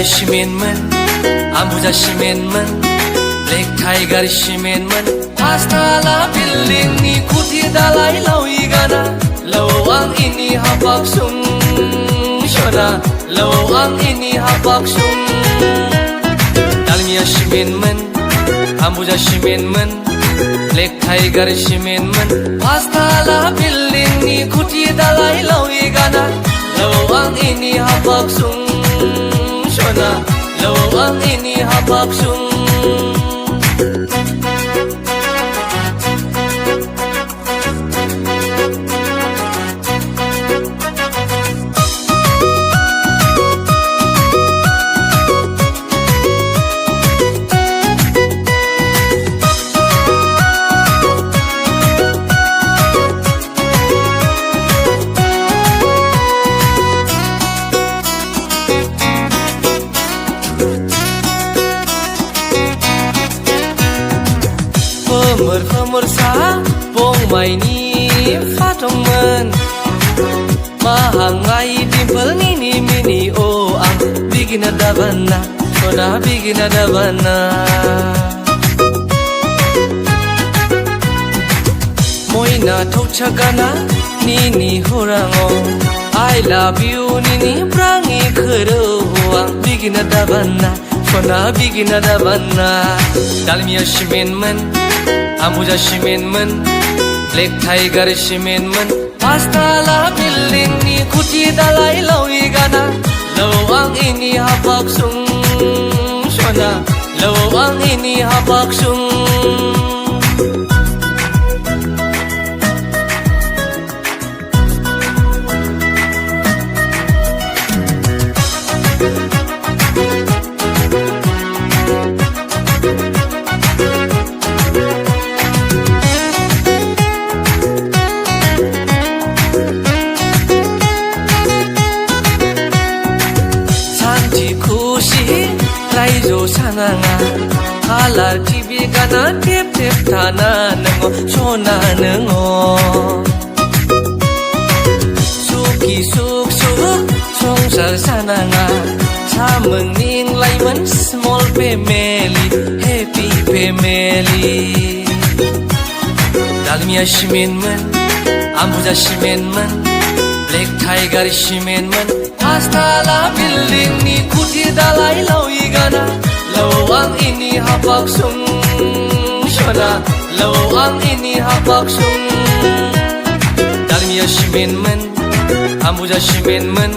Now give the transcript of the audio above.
시민문 암부자 시민문 블랙 타이거 시민문 파스타라 빌링니 쿠티 달라이 라위가나 lawang ini hapaksung shona lawang ini hapaksung dalmiya shiminman ambuja shiminman black tiger shiminman pastala billingi kuti dalai lawigana lawang ini hapaksung shona lawang ini hapaksung Pemersa bong mai ni fatongmen mahangai dimpel nini mini o ang bigina dabana sona bigina dabana moina thokchagana nini horango I love you nini prangi khero ang bigina dabana sona bigina dabana dalmiya shimenman ambuja shiminman black tiger shiminman pastala billingi kuti dalai lawigana lawang ini hapaksung shona lawang ini hapaksung Raizo sananga halar TV gana tep tep tana nengo sona nengo suki suk suk songsar sananga sameng ning laiman small family happy family dalmiya shimenman ambuja shimenman black tiger shimenman pastala billingi kuti dalai lawigana lawang ini hapaksung shona lawang ini hapaksung dalmiya shimenman ambuja shimenman